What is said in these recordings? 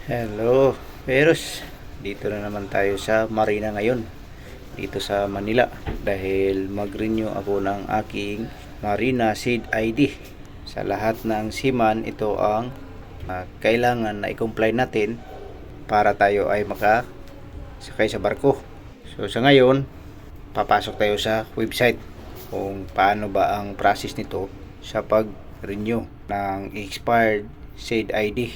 Hello, Peros. Dito na naman tayo sa Marina ngayon, dito sa Manila, dahil mag-renew ako ng aking Marina Seed ID. Sa lahat ng seaman, ito ang kailangan na i-comply natin para tayo ay makasakay sa barko. So sa ngayon, papasok tayo sa website kung paano ba ang process nito sa pag-renew ng expired Seed ID.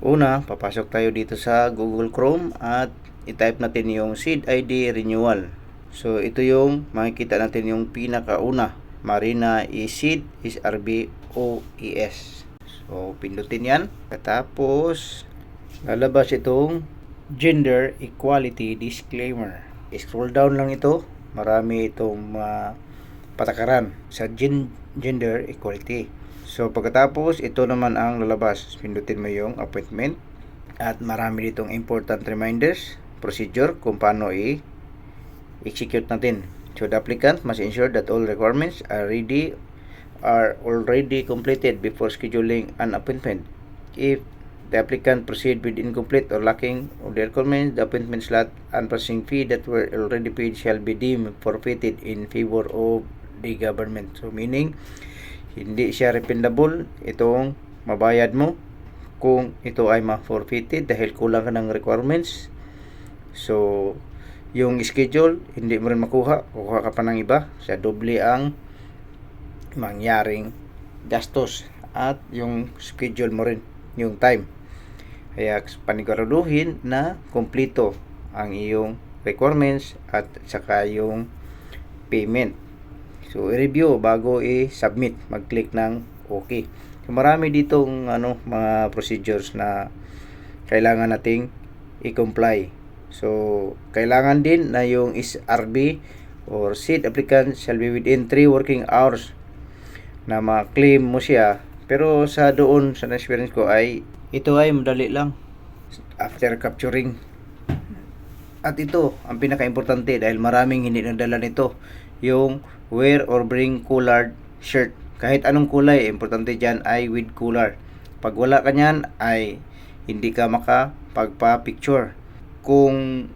Una, papasok tayo dito sa Google Chrome at i-type natin yung Seed ID Renewal. So, ito yung makikita natin yung pinakauna, Marina eSeed is RBOES. So, pindutin yan. Tapos, lalabas itong Gender Equality Disclaimer. Scroll down lang ito. Marami itong patakaran sa gender equality. So pagkatapos, ito naman ang lalabas. Pindutin mo yung appointment at marami ditong important reminders, procedure kung paano i-execute natin. So the applicant must ensure that all requirements are already completed before scheduling an appointment. If the applicant proceed with incomplete or lacking of the requirements, the appointment slot and processing fee that were already paid shall be deemed forfeited in favor of the government. So meaning, hindi siya refundable itong mabayad mo kung ito ay ma-forfeited dahil kulang ka ng requirements. So, yung schedule, hindi mo rin makuha. Kukuha ka pa ng iba. Sa doble ang mangyaring gastos. At yung schedule mo rin, yung time. Kaya paniguraduhin na kompleto ang iyong requirements at saka yung payment. So, i-review bago i-submit. Mag-click ng OK. So, marami ditong mga procedures na kailangan nating i-comply. So, kailangan din na yung SRB or seed applicant shall be within 3 working hours na ma-claim mo siya. Pero sa doon, sa experience ko ay ito ay madali lang after capturing. At ito, ang pinaka-importante dahil maraming hindi nadala nito, yung wear or bring colored shirt. Kahit anong kulay, importante dyan ay with color. Pag wala ka nyan, ay hindi ka makapagpa-picture. Kung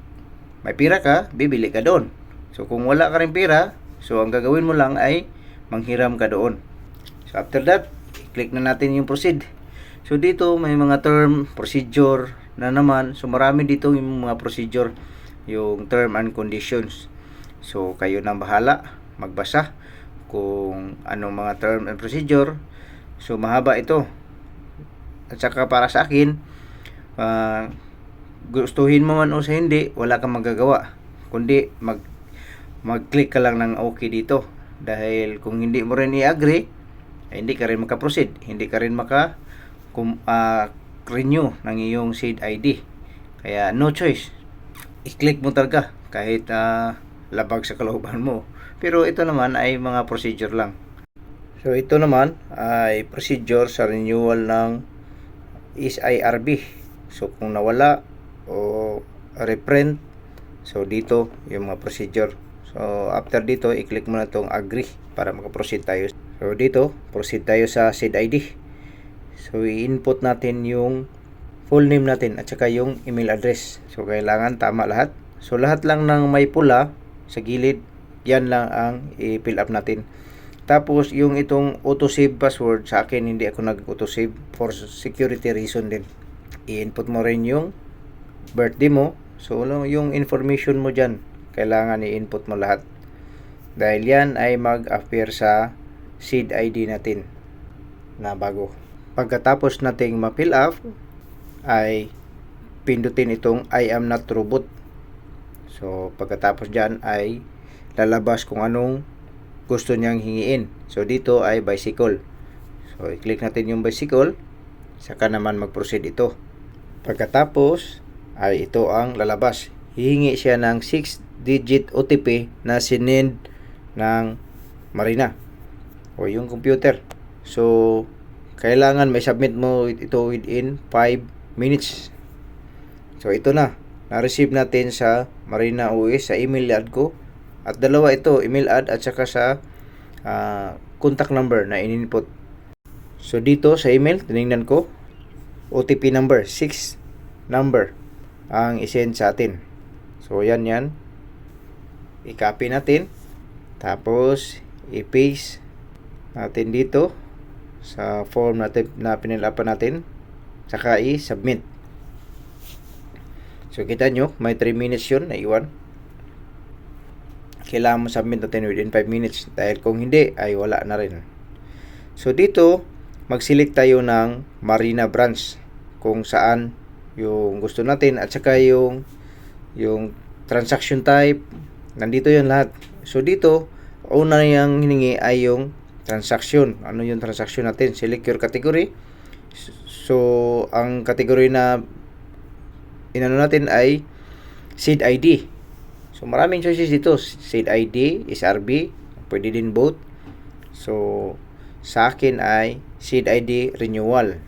may pira ka, bibili ka doon. So kung wala ka rin pira, so ang gagawin mo lang ay manghiram ka doon. So after that, click na natin yung proceed. So dito may mga term, procedure na naman. So marami dito yung mga procedure, yung term and conditions. So kayo nang bahala magbasa kung anong mga term and procedure. So mahaba ito. At saka para sa akin, gustuhin mo man o sa hindi, wala kang magagawa. Kundi mag-click ka lang ng OK dito. Dahil kung hindi mo rin i-agree, ay hindi ka rin maka-proceed. Hindi ka rin renew ng iyong seed ID. Kaya no choice. I-click mo talaga kahit labag sa kalooban mo. Pero ito naman ay mga procedure lang. So ito naman ay procedure sa renewal ng SIRB. So kung nawala o reprint, so dito yung mga procedure. So after dito, i-click mo na itong agree para makaproceed tayo. So dito, proceed tayo sa seed ID. So i-input natin yung full name natin at saka yung email address. So kailangan tama lahat. So lahat lang ng may pula sa gilid, yan lang ang i-fill up natin. Tapos yung itong auto-save password, sa akin hindi ako nag-auto-save for security reason din. I-input mo rin yung birthday mo. So yung information mo dyan, kailangan i-input mo lahat. Dahil yan ay mag-appear sa seed ID natin na bago. Pagkatapos nating ma-fill up, ay pindutin itong I am not robot. So pagkatapos dyan ay lalabas kung anong gusto niyang hingiin. So dito ay bicycle. So i-click natin yung bicycle, saka naman mag-proceed ito. Pagkatapos ay ito ang lalabas. Hihingi siya ng 6-digit OTP na sinend ng Marina o yung computer. So kailangan may submit mo ito within 5 minutes. So ito na, na-receive natin sa Marina OS sa email ad ko. At dalawa ito, email ad at saka sa contact number na in-input. So dito sa email, tinignan ko, OTP number 6 number ang isend sa atin. So yan. I-copy natin. Tapos i-paste natin dito sa form natin na pinilapan natin. Saka i-submit. So kita nyo, may 3 minutes yun na iwan. Kailangan mo submit natin within 5 minutes. Dahil kung hindi, ay wala na rin. So dito, mag-select tayo ng Marina branch. Kung saan yung gusto natin. At saka yung transaction type. Nandito yun lahat. So dito, una yung hiningi ay yung transaction. Ano yung transaction natin? Select your category. So, ang category na inano natin ay seed ID. So, maraming choices dito. Seed ID, SRB, pwede din both. So, sa akin ay seed ID renewal.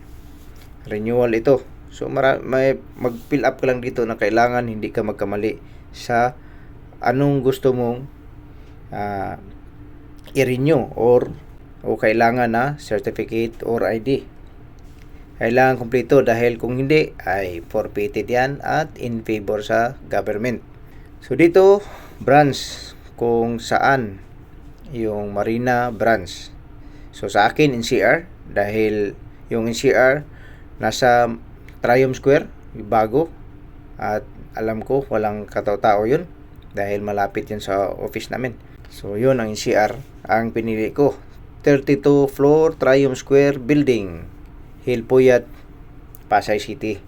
Renewal ito. So, may mag-fill up ka lang dito na kailangan hindi ka magkamali sa anong gusto mong i-renew o kailangan na certificate or ID. Kailangan kumpleto dahil kung hindi ay forfeited yan at in favor sa government. So dito, branch kung saan yung Marina branch. So sa akin NCR dahil yung NCR nasa Triumph Square, bago, at alam ko walang katao-tao yun dahil malapit yun sa office namin. So yun ang NCR ang pinili ko. 32 floor Triumph Square building, Hilpuyat, Pasay City.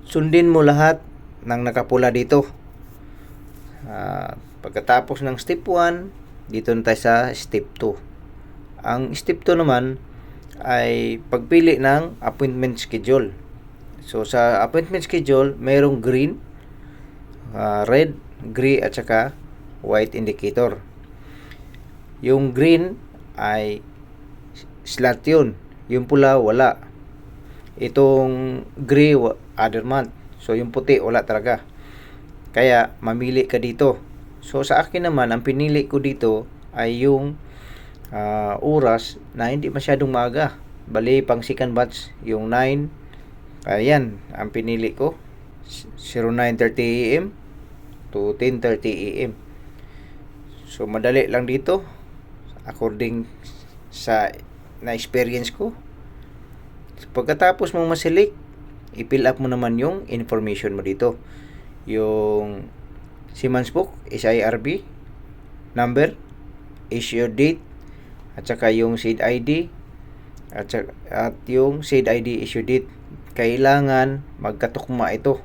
Sundin mo lahat ng nakapula dito. Pagkatapos ng step 1, dito na tayo sa step 2. Ang step 2 naman ay pagpili ng appointment schedule. So sa appointment schedule, mayroong green, red, gray at saka white indicator. Yung green ay slot yun. Yung pula wala. Itong gray other month. So yung puti wala talaga. Kaya mamili ka dito. So sa akin naman ang pinili ko dito ay yung oras na hindi masyadong maaga. Bali pang second batch yung 9. Ayan ang pinili ko. 09:30 AM to 10:30 AM. So madali lang dito according sa na-experience ko. So, pagkatapos mong ma-select, i-fill up mo naman yung information mo dito. Yung Siemens book, SIRB, number, issue date, at saka yung seed ID, at yung seed ID issue date. Kailangan magkatukma ito.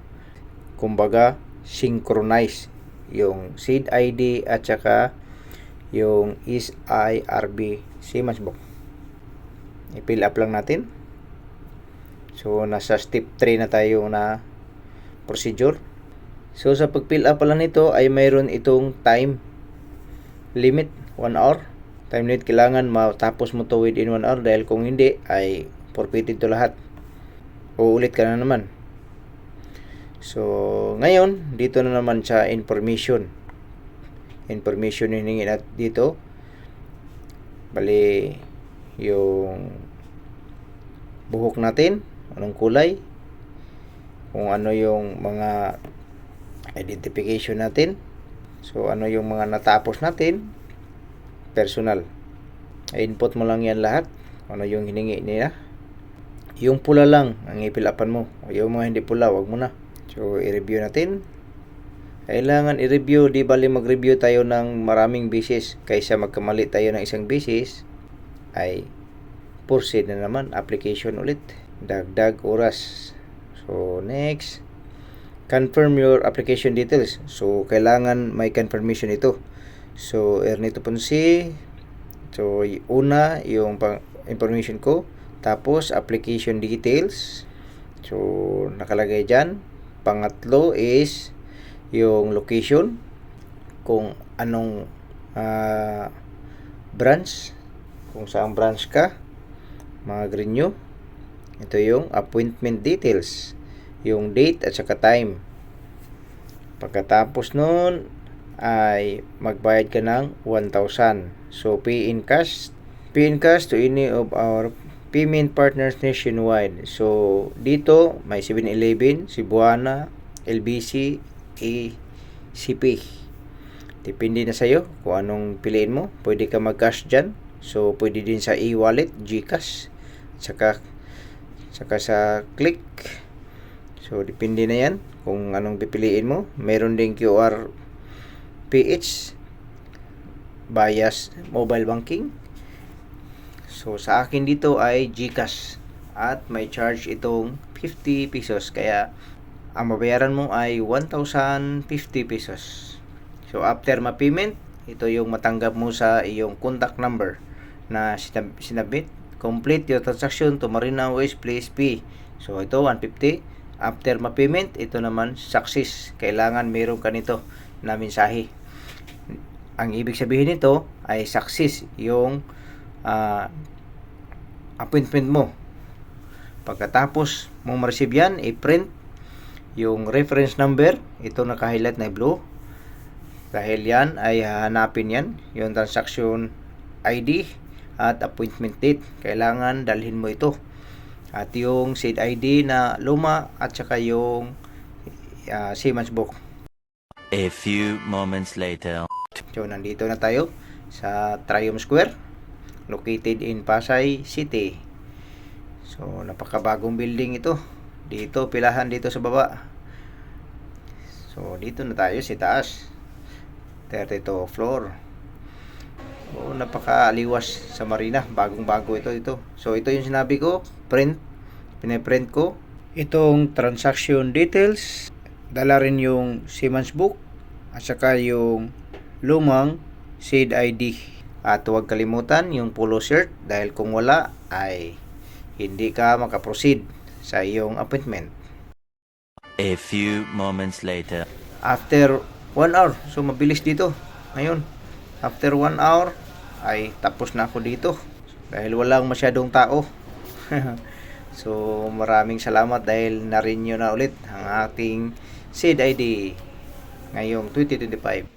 Kumbaga, synchronize yung seed ID at saka yung SIRB Siemens book. I-fill up lang natin. So, nasa step 3 na tayo na procedure. So, sa pag-fill up pala nito ay mayroon itong time limit, 1 hour. Time limit, kailangan matapos mo to within 1 hour dahil kung hindi ay forfeited to lahat. Uulit ka na naman. So, ngayon, dito na naman sa information. Information yung hiningi natin dito. Bali, yung buhok natin, anong kulay, kung ano yung mga identification natin, so ano yung mga natapos natin, personal. I-input mo lang yan lahat, ano yung hiningi nila. Yung pula lang ang ipilapan mo, yung mga hindi pula, wag mo na. So i-review natin. Kailangan i-review, di bali mag-review tayo ng maraming beses kaysa magkamali tayo ng isang beses ay proceed na naman, application ulit, dagdag oras. So next, confirm your application details. So kailangan may confirmation ito. So Ernito Ponce, so una yung information ko, tapos application details, so nakalagay dyan. Pangatlo is yung location, kung anong branch, kung saan branch ka, mag-renew. Ito yung appointment details, yung date at saka time. Pagkatapos nun ay magbayad ka ng 1,000. So pay in cash to any of our payment partners nationwide. So, dito may 7-Eleven, Cebuana, LBC, ACP. Depende na sa'yo kung anong piliin mo. Pwede ka mag-cash dyan. So, pwede din sa e-wallet, GCash, saka sa Click. So, depende na yan kung anong pipiliin mo. Meron din QR PH, bias mobile banking. So, sa akin dito ay GCash at may charge itong 50 pesos. Kaya, ang mabayaran mo ay 1,050 pesos. So, after ma-payment, ito yung matanggap mo sa iyong contact number na sinabit. Complete your transaction to Marina West Place P. So, ito 150. After ma-payment, ito naman success. Kailangan meron ka nito na mensahe. Ang ibig sabihin nito ay success yung appointment mo. Pagkatapos mong ma-receive yan, i-print yung reference number. Ito naka-highlight na blue. Dahil yan ay hahanapin yan, yung transaction ID at appointment date. Kailangan dalhin mo ito. At yung SID ID na luma at saka yung Siemens book. A few moments later. So, nandito na tayo sa Triumph Square, located in Pasay City. So, napakabagong building ito. Dito, pilahan dito sa baba. So, dito na tayo sa taas. 32 floor. So, napakaaliwas sa Marina. Bagong-bago ito. So, ito yung sinabi ko. Piniprint ko. Itong transaction details. Dala rin yung Siemens book. At saka yung lumang SID ID. At huwag kalimutan yung polo shirt dahil kung wala ay hindi ka makaproceed sa iyong appointment. A few moments later. After 1 hour, so mabilis dito. Ngayon, after 1 hour ay tapos na ako dito dahil walang masyadong tao. So maraming salamat dahil na-renew na ulit ang ating SID ID ngayong 2025.